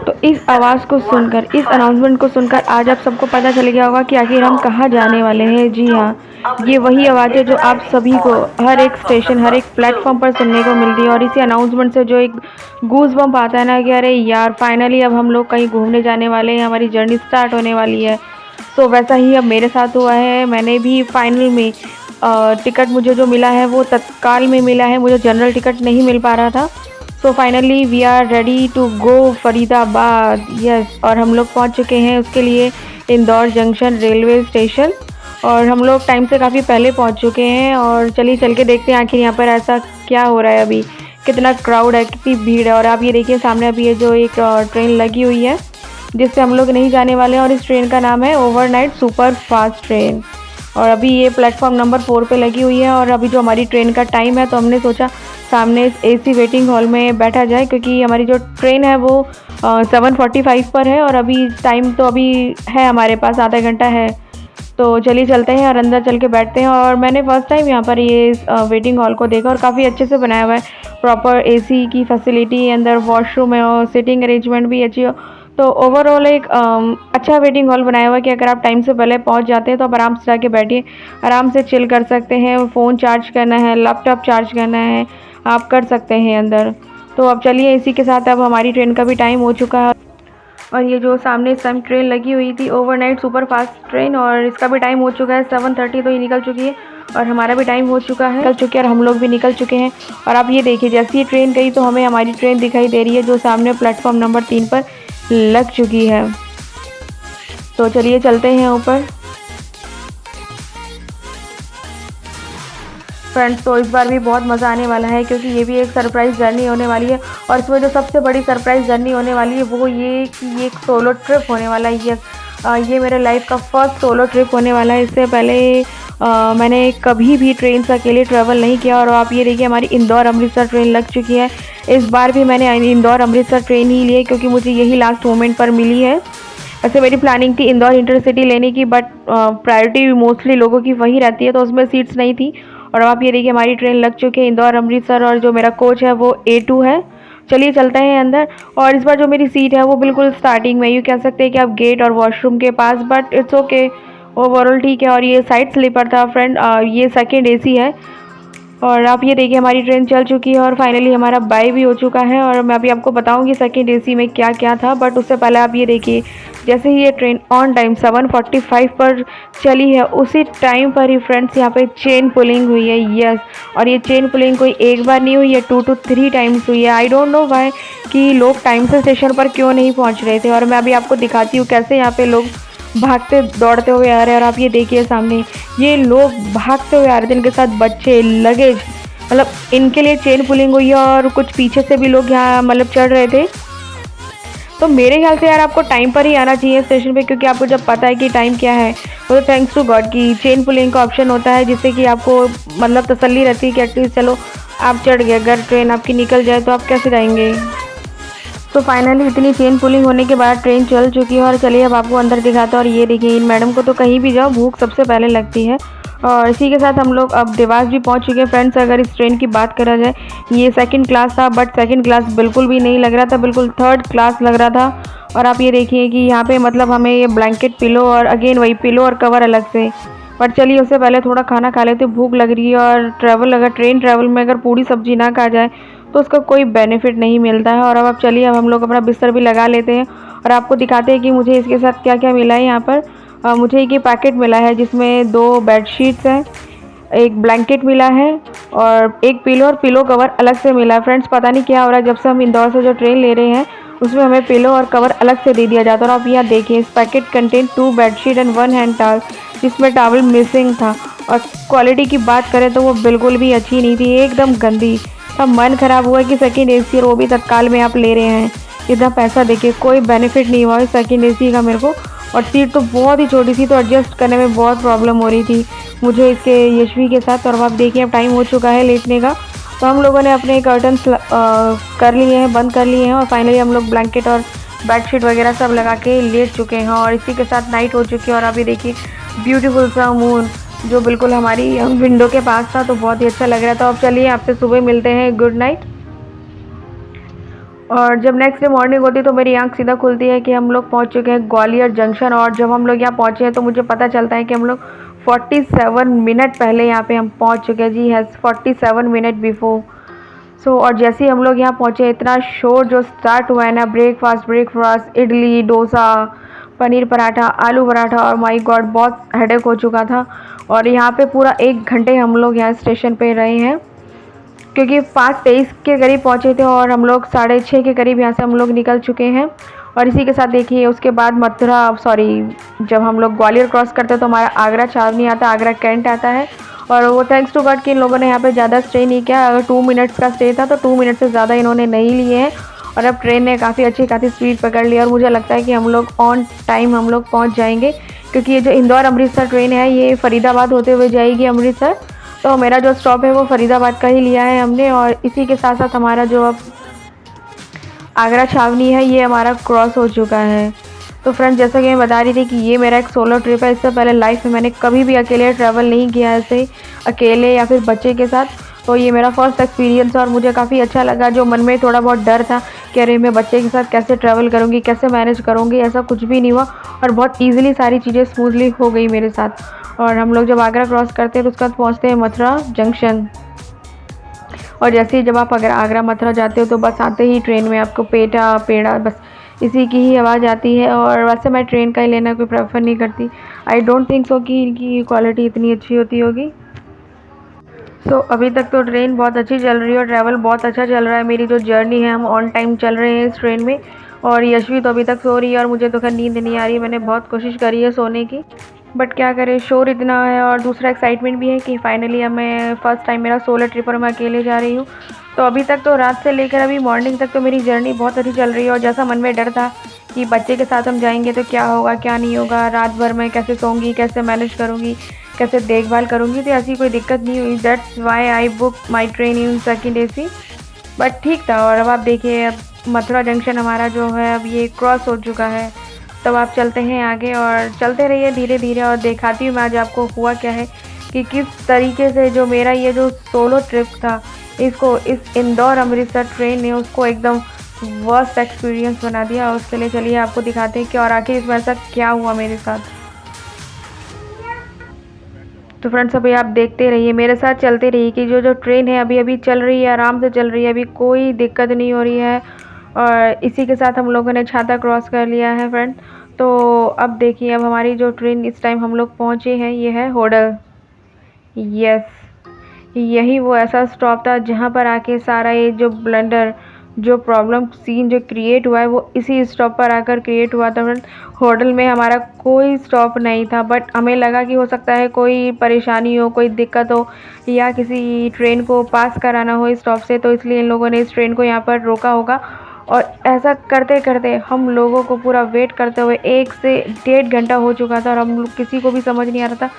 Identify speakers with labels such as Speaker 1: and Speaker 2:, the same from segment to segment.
Speaker 1: तो इस आवाज़ को सुनकर, इस अनाउंसमेंट को सुनकर आज आप सबको पता चल गया होगा कि आखिर हम कहाँ जाने वाले हैं। जी हाँ, ये वही आवाज़ है जो आप सभी को हर एक स्टेशन, हर एक प्लेटफॉर्म पर सुनने को मिलती है। और इसी अनाउंसमेंट से जो एक गूज बम्प आता है ना कि अरे यार फाइनली अब हम लोग कहीं घूमने जाने वाले हैं, हमारी जर्नी स्टार्ट होने वाली है। सो वैसा ही अब मेरे साथ हुआ है। मैंने भी फाइनल में टिकट मुझे जो मिला है वो तत्काल में मिला है, मुझे जनरल टिकट नहीं मिल पा रहा था। So finally we are ready to go Faridabad. Yes, और हम लोग पहुंच चुके हैं उसके लिए इंदौर जंक्शन रेलवे स्टेशन। और हम लोग टाइम से काफ़ी पहले पहुंच चुके हैं। और चलिए चल के देखते हैं आखिर यहाँ पर ऐसा क्या हो रहा है, अभी कितना क्राउड है, कितनी भीड़ है। और आप ये देखिए सामने अभी ये जो एक ट्रेन लगी हुई है जिससे हम लोग नहीं जाने वाले हैं, और इस ट्रेन का नाम है ओवरनाइट सुपर फास्ट ट्रेन। और अभी ये प्लेटफॉर्म नंबर 4 पे लगी हुई है। और अभी जो हमारी ट्रेन का टाइम है तो हमने सोचा सामने इस एसी वेटिंग हॉल में बैठा जाए, क्योंकि हमारी जो ट्रेन है वो 7:45 पर है। और अभी टाइम तो अभी है हमारे पास, आधा घंटा है। तो चलिए चलते हैं और अंदर चल के बैठते हैं। और मैंने फर्स्ट टाइम यहाँ पर ये वेटिंग हॉल को देखा और काफ़ी अच्छे से बनाया हुआ है, प्रॉपर एसी की फैसिलिटी, अंदर वॉशरूम है और सिटिंग अरेंजमेंट भी अच्छी हो। तो ओवरऑल एक अच्छा वेटिंग हॉल बनाया हुआ है कि अगर आप टाइम से पहले पहुंच जाते हैं तो आप आराम से जाके बैठिए, आराम से चिल कर सकते हैं। फ़ोन चार्ज करना है, लैपटॉप चार्ज करना है, आप कर सकते हैं अंदर। तो अब चलिए, इसी के साथ अब हमारी ट्रेन का भी टाइम हो चुका है। और ये जो सामने इस टाइम ट्रेन लगी हुई थी ओवरनाइट सुपर फास्ट ट्रेन, और इसका भी टाइम हो चुका है 7:30, तो ये निकल चुकी है। और हमारा भी टाइम हो चुका है, निकल चुके हैं और हम लोग भी निकल चुके हैं। और आप ये देखिए जैसे ये ट्रेन गई तो हमें हमारी ट्रेन दिखाई दे रही है जो सामने प्लेटफॉर्म नंबर 3 पर लग चुकी है। तो चलिए चलते हैं ऊपर। फ्रेंड्स, तो इस बार भी बहुत मज़ा आने वाला है क्योंकि ये भी एक सरप्राइज़ जर्नी होने वाली है। और इसमें जो सबसे बड़ी सरप्राइज़ जर्नी होने वाली है वो ये कि ये एक सोलो ट्रिप होने वाला है। ये मेरे लाइफ का फर्स्ट सोलो ट्रिप होने वाला है। इससे पहले मैंने कभी भी ट्रेन से अकेले ट्रैवल नहीं किया। और आप ये देखिए हमारी इंदौर अमृतसर ट्रेन लग चुकी है। इस बार भी मैंने इंदौर अमृतसर ट्रेन ही ली है क्योंकि मुझे यही लास्ट मोमेंट पर मिली है। वैसे मेरी प्लानिंग थी इंदौर इंटरसिटी लेने की, बट प्रायोरिटी मोस्टली लोगों की वही रहती है तो उसमें सीट्स नहीं थी। और आप ये देखिए हमारी ट्रेन लग चुकी है इंदौर अमृतसर, और जो मेरा कोच है वो A2 है। चलिए चलते हैं अंदर। और इस बार जो मेरी सीट है वो बिल्कुल स्टार्टिंग में, यूँ कह सकते हैं कि आप गेट और वॉशरूम के पास, बट इट्स ओके, ओवरऑल ठीक है। और ये साइड स्लीपर था फ्रेंड, ये सेकेंड AC है। और आप ये देखिए हमारी ट्रेन चल चुकी है और फाइनली हमारा बाय भी हो चुका है। और मैं अभी आपको बताऊंगी सेकेंड AC में क्या क्या था, बट उससे पहले आप ये देखिए जैसे ही ये ट्रेन ऑन टाइम 7:45 पर चली है उसी टाइम पर ही फ्रेंड्स यहाँ पे चेन पुलिंग हुई है। यस, और ये चेन पुलिंग कोई एक बार नहीं हुई है, 2 to 3 टाइम्स हुई है। आई डोंट नो वाई कि लोग टाइम से स्टेशन पर क्यों नहीं पहुँच रहे थे। और मैं अभी आपको दिखाती हूँ कैसे यहाँ पे लोग भागते दौड़ते हुए आ रहे हैं। और आप ये देखिए सामने ये लोग भागते हुए आ रहे थे, इनके साथ बच्चे, लगेज, मतलब इनके लिए चेन पुलिंग हुई है। और कुछ पीछे से भी लोग यहाँ मतलब चढ़ रहे थे। तो मेरे ख्याल से यार आपको टाइम पर ही आना चाहिए स्टेशन पे, क्योंकि आपको जब पता है कि टाइम क्या है तो थैंक्स टू गॉड कि चेन पुलिंग का ऑप्शन होता है, जिससे कि आपको मतलब तसल्ली रहती है कि एटलीस्ट चलो आप चढ़ गए, अगर ट्रेन आपकी निकल जाए तो आप कैसे जाएंगे। तो फाइनली इतनी चेन पुलिंग होने के बाद ट्रेन चल चुकी है। और चलिए अब आपको अंदर दिखाता है। और ये देखिए इन मैडम को तो कहीं भी जाओ भूख सबसे पहले लगती है। और इसी के साथ हम लोग अब देवास भी पहुंच चुके हैं फ्रेंड्स। अगर इस ट्रेन की बात करा जाए, ये सेकंड क्लास था, बट सेकंड क्लास बिल्कुल भी नहीं लग रहा था, बिल्कुल थर्ड क्लास लग रहा था। और आप ये देखिए कि यहाँ पे मतलब हमें ये ब्लैंकेट, पिलो, और अगेन वही पिलो और कवर अलग से। बट चलिए उससे पहले थोड़ा खाना खा लेते, भूख लग रही है। और ट्रेन ट्रैवल में अगर पूरी सब्जी ना खा जाए तो उसका कोई बेनिफिट नहीं मिलता है। और अब चलिए अब हम लोग अपना बिस्तर भी लगा लेते हैं और आपको दिखाते हैं कि मुझे इसके साथ क्या क्या मिला है। यहाँ पर मुझे एक ये पैकेट मिला है जिसमें 2 बेडशीट्स हैं, एक ब्लैंकेट मिला है और एक पिलो और पिलो कवर अलग से मिला है। फ्रेंड्स, पता नहीं क्या हो रहा है, जब से हम इंदौर से जो ट्रेन ले रहे हैं उसमें हमें पिलो और कवर अलग से दे दिया जाता है। और आप यहाँ देखिए इस packet contain 2 bedsheet and 1 hand towel, जिसमें टॉवल मिसिंग था। और क्वालिटी की बात करें तो वो बिल्कुल भी अच्छी नहीं थी, एकदम गंदी। अब मन ख़राब हुआ कि सेकंड AC और वो भी तत्काल में आप ले रहे हैं, इतना पैसा देके कोई बेनिफिट नहीं हुआ इस सेकंड AC का मेरे को। और सीट तो बहुत ही छोटी थी, तो एडजस्ट करने में बहुत प्रॉब्लम हो रही थी मुझे इसके यशवी के साथ। और अब देखिए अब टाइम हो चुका है लेटने का, तो हम लोगों ने अपने कर्टन्स कर लिए हैं, बंद कर लिए हैं। और फाइनली हम लोग ब्लैंकेट और बेडशीट वगैरह सब लगा के लेट चुके हैं। और इसी के साथ नाइट हो चुकी है। और अभी देखिए ब्यूटीफुल सा मून जो बिल्कुल हमारी विंडो के पास था, तो बहुत ही अच्छा लग रहा था। अब चलिए आपसे सुबह मिलते हैं, गुड नाइट। और जब नेक्स्ट डे मॉर्निंग होती है तो मेरी आँख सीधा खुलती है कि हम लोग पहुंच चुके हैं ग्वालियर जंक्शन। और जब हम लोग यहाँ पहुँचे हैं तो मुझे पता चलता है कि हम लोग 47 मिनट पहले यहाँ पे हम पहुँच चुके हैं। जी हैज़ 47 मिनट बिफोर। और जैसे ही हम लोग यहाँ पहुँचे, इतना शोर जो स्टार्ट हुआ है ना, ब्रेकफास्ट, इडली, डोसा, पनीर पराठा, आलू पराठा, और माय गॉड बहुत हेडेक हो चुका था। और यहाँ पे पूरा 1 घंटे हम लोग यहाँ स्टेशन पे रहे हैं, क्योंकि 5:23 के करीब पहुँचे थे और हम लोग 6:30 के करीब यहाँ से हम लोग निकल चुके हैं। और इसी के साथ देखिए उसके बाद जब हम लोग ग्वालियर क्रॉस करते हैं तो हमारा आगरा छावनी आता है, आगरा कैंट आता है। और वो थैंक्स टू गॉड कि इन लोगों ने यहाँ पे ज़्यादा स्टे नहीं किया। अगर 2 मिनट्स का स्टे था तो 2 मिनट से ज़्यादा इन्होंने नहीं लिए हैं। और अब ट्रेन ने काफ़ी अच्छी खासी स्पीड पकड़ ली और मुझे लगता है कि हम लोग ऑन टाइम हम लोग पहुँच जाएंगे, क्योंकि ये जो इंदौर अमृतसर ट्रेन है ये फ़रीदाबाद होते हुए जाएगी अमृतसर। तो मेरा जो स्टॉप है वो फ़रीदाबाद का ही लिया है हमने। और इसी के साथ साथ हमारा जो अब आगरा छावनी है ये हमारा क्रॉस हो चुका है। तो फ्रेंड्स, जैसा कि मैं बता रही थी कि ये मेरा एक सोलो ट्रिप है। इससे पहले लाइफ में मैंने कभी भी अकेले ट्रैवल नहीं किया, ऐसे अकेले या फिर बच्चे के साथ। तो ये मेरा फर्स्ट एक्सपीरियंस है और मुझे काफ़ी अच्छा लगा। जो मन में थोड़ा बहुत डर था कि अरे मैं बच्चे के साथ कैसे ट्रैवल करूँगी, कैसे मैनेज करूँगी, ऐसा कुछ भी नहीं हुआ और बहुत ईजिली सारी चीज़ें स्मूथली हो गई मेरे साथ। और हम लोग जब आगरा क्रॉस करते हैं तो उसके बाद पहुँचते हैं मथुरा जंक्शन। और जैसे ही जब आप अगर आगरा मथुरा जाते हो तो बस आते ही ट्रेन में आपको पेठा पेड़ा बस इसी की ही आवाज़ आती है। और वैसे मैं ट्रेन का ही लेना कोई प्रेफर नहीं करती। आई डोंट थिंक सो कि इनकी क्वालिटी इतनी अच्छी होती होगी। अभी तक तो ट्रेन बहुत अच्छी चल रही है और ट्रैवल बहुत अच्छा चल रहा है। मेरी जो जर्नी है हम ऑन टाइम चल रहे हैं इस ट्रेन में। और यशवी तो अभी तक सो रही है और मुझे तो खैर नींद नहीं आ रही। मैंने बहुत कोशिश करी है सोने की, बट क्या करें, शोर इतना है। और दूसरा एक्साइटमेंट भी है कि फाइनली अब मैं फ़र्स्ट टाइम मेरा सोलो ट्रिप और मैं अकेले जा रही हूँ। तो अभी तक तो रात से लेकर अभी मॉर्निंग तक तो मेरी जर्नी बहुत अच्छी चल रही है। और जैसा मन में डर था कि बच्चे के साथ हम जाएंगे तो क्या होगा क्या नहीं होगा, रात भर मैं कैसे सोऊंगी, कैसे मैनेज करूँगी, कैसे देखभाल करूँगी, तो ऐसी कोई दिक्कत नहीं हुई। That's why I book my train in second AC। But ठीक था। और अब आप देखिए, अब मथुरा जंक्शन हमारा जो है अब ये क्रॉस हो चुका है। तब आप चलते हैं आगे और चलते रहिए धीरे धीरे। और दिखाती हूँ मैं आज आपको हुआ क्या है कि किस तरीके से जो मेरा ये जो सोलो ट्रिप था इसको इस इंदौर अमृतसर ट्रेन ने उसको एकदम वर्स्ट एक्सपीरियंस बना दिया। उसके लिए चलिए आपको दिखाते हैं कि और आखिर इसमें ऐसा क्या हुआ मेरे साथ। तो फ्रेंड्स, अभी आप देखते रहिए, मेरे साथ चलते रहिए कि जो ट्रेन है अभी अभी चल रही है, आराम से चल रही है, अभी कोई दिक्कत नहीं हो रही है। और इसी के साथ हम लोगों ने छाता क्रॉस कर लिया है फ्रेंड। तो अब देखिए, अब हमारी जो ट्रेन इस टाइम हम लोग पहुँचे हैं ये है होडल। यस, यही वो ऐसा स्टॉप था जहाँ पर आके सारा ये जो ब्लंडर जो प्रॉब्लम सीन जो क्रिएट हुआ है वो इसी स्टॉप पर आकर क्रिएट हुआ था फ्रेंड। होटल में हमारा कोई स्टॉप नहीं था, बट हमें लगा कि हो सकता है कोई परेशानी हो, कोई दिक्कत हो या किसी ट्रेन को पास कराना हो इस स्टॉप से, तो इसलिए इन लोगों ने इस ट्रेन को यहाँ पर रोका होगा। और ऐसा करते करते हम लोगों को पूरा वेट करते हुए 1 से 1.5 घंटा हो चुका था और हम लोग किसी को भी समझ नहीं आ रहा था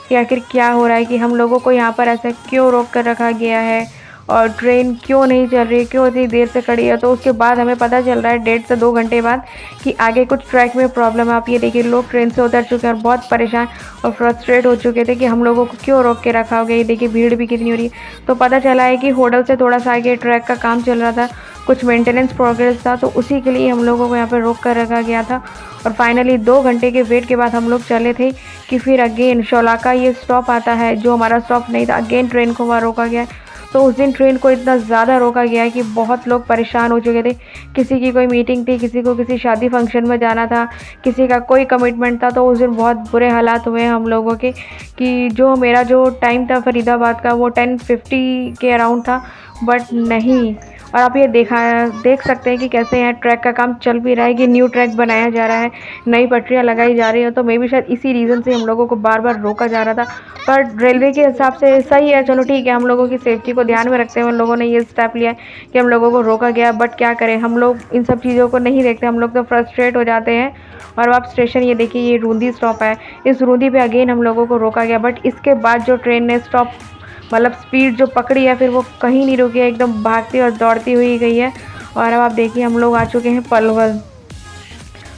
Speaker 1: कि आखिर क्या हो रहा है, कि हम लोगों को यहाँ पर ऐसे क्यों रोक कर रखा गया है और ट्रेन क्यों नहीं चल रही है, क्यों इतनी देर से खड़ी है। तो उसके बाद हमें पता चल रहा है 1.5 से 2 घंटे बाद कि आगे कुछ ट्रैक में प्रॉब्लम है। आप ये देखिए, लोग ट्रेन से उतर चुके हैं और बहुत परेशान और फ्रस्ट्रेट हो चुके थे कि हम लोगों को क्यों रोक के रखा हो गया। ये देखिए भीड़ भी कितनी हो रही है। तो पता चला है कि होटल से थोड़ा सा आगे ट्रैक का काम चल रहा था, कुछ मेंटेनेंस प्रोग्रेस था, तो उसी के लिए हम लोगों को यहाँ पर रोक कर रखा गया था। और फाइनली 2 घंटे के वेट के बाद हम लोग चले थे कि फिर अगेन शौलाका ये स्टॉप आता है जो हमारा स्टॉप नहीं था, अगेन ट्रेन को वहाँ रोका गया। तो उस दिन ट्रेन को इतना ज़्यादा रोका गया कि बहुत लोग परेशान हो चुके थे। किसी की कोई मीटिंग थी, किसी को किसी शादी फंक्शन में जाना था, किसी का कोई कमिटमेंट था। तो उस दिन बहुत बुरे हालात हुए हम लोगों के कि जो मेरा जो टाइम था फरीदाबाद का वो 10:50 के अराउंड था, बट नहीं। और आप ये देख सकते हैं कि कैसे यहाँ ट्रैक का काम चल भी रहा है, कि न्यू ट्रैक बनाया जा रहा है, नई पटरियाँ लगाई जा रही हैं। तो मे भी शायद इसी रीज़न से हम लोगों को बार बार रोका जा रहा था। पर रेलवे के हिसाब से सही है, चलो ठीक है, हम लोगों की सेफ्टी को ध्यान में रखते हुए उन लोगों ने ये स्टेप लिया है कि हम लोगों को रोका गया। बट क्या करें, हम लोग इन सब चीज़ों को नहीं देखते, हम लोग तो फ्रस्ट्रेट हो जाते हैं। और अब आप स्टेशन ये देखिए, ये रूंदी स्टॉप है, इस रूंदी पे अगेन हम लोगों को रोका गया। बट इसके बाद जो ट्रेन ने स्टॉप मतलब स्पीड जो पकड़ी है फिर वो कहीं नहीं रुकी है, एकदम भागती और दौड़ती हुई गई है। और अब आप देखिए, हम लोग आ चुके हैं पलवल।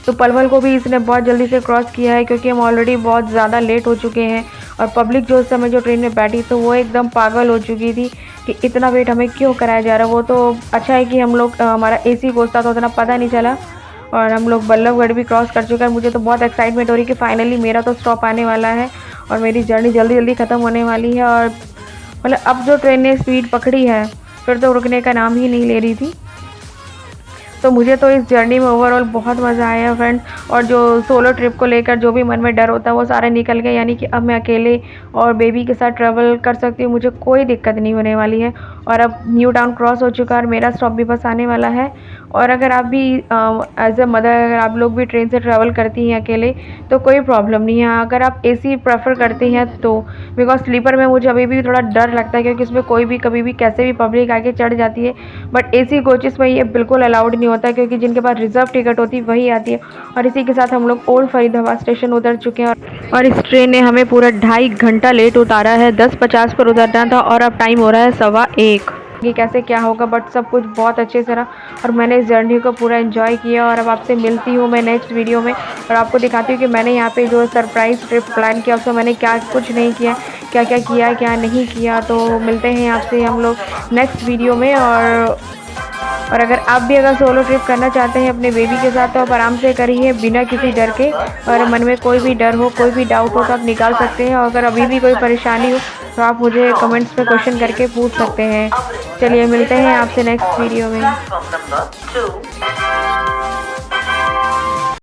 Speaker 1: तो पलवल को भी इसने बहुत जल्दी से क्रॉस किया है क्योंकि हम ऑलरेडी बहुत ज़्यादा लेट हो चुके हैं और पब्लिक जो उस समय जो ट्रेन में बैठी तो वो एकदम पागल हो चुकी थी कि इतना वेट हमें क्यों कराया जा रहा है। वो तो अच्छा है कि हम लोग हमारा AC कोच था तो उतना पता नहीं चला और हम लोग बल्लभगढ़ भी क्रॉस कर चुके हैं। मुझे तो बहुत एक्साइटमेंट हो रही है कि फाइनली मेरा तो स्टॉप आने वाला है और मेरी जर्नी जल्दी जल्दी ख़त्म होने वाली है। और मतलब अब जो ट्रेन ने स्पीड पकड़ी है फिर तो रुकने का नाम ही नहीं ले रही थी। तो मुझे तो इस जर्नी में ओवरऑल बहुत मज़ा आया फ्रेंड्स। और जो सोलो ट्रिप को लेकर जो भी मन में डर होता है वो सारे निकल गए, यानी कि अब मैं अकेले और बेबी के साथ ट्रैवल कर सकती हूँ, मुझे कोई दिक्कत नहीं होने वाली है। और अब न्यू टाउन क्रॉस हो चुका है और मेरा स्टॉप भी बस आने वाला है। और अगर आप भी एज अ मदर अगर आप लोग भी ट्रेन से ट्रैवल करती हैं अकेले तो कोई प्रॉब्लम नहीं है। अगर आप AC प्रेफर करती हैं तो, बिकॉज स्लीपर में मुझे अभी भी थोड़ा डर लगता है क्योंकि इसमें कोई भी कभी भी कैसे भी पब्लिक आके चढ़ जाती है। बट AC कोचेस में ये बिल्कुल अलाउड नहीं होता क्योंकि जिनके पास रिजर्व टिकट होती है वही आती है। और इसी के साथ हम लोग ओल्ड फरीदाबाद स्टेशन उतर चुके हैं और इस ट्रेन ने हमें पूरा 2.5 घंटा लेट उतारा है। 10:50 पर उतरना था और अब टाइम हो रहा है 1:15। कि कैसे क्या होगा, बट सब कुछ बहुत अच्छे से रहा और मैंने इस जर्नी को पूरा एंजॉय किया। और अब आपसे मिलती हूँ मैं नेक्स्ट वीडियो में और आपको दिखाती हूँ कि मैंने यहाँ पे जो सरप्राइज़ ट्रिप प्लान किया उसमें मैंने क्या कुछ नहीं किया, क्या क्या किया क्या नहीं किया। तो मिलते हैं आपसे हम लोग नेक्स्ट वीडियो में। और अगर आप भी अगर सोलो ट्रिप करना चाहते हैं अपने बेबी के साथ तो आप आराम से करिए बिना किसी डर के। और मन में कोई भी डर हो, कोई भी डाउट हो तो आप निकाल सकते हैं। और अगर अभी भी कोई परेशानी हो तो आप मुझे कमेंट्स में क्वेश्चन करके पूछ सकते हैं। चलिए मिलते हैं आपसे नेक्स्ट वीडियो में।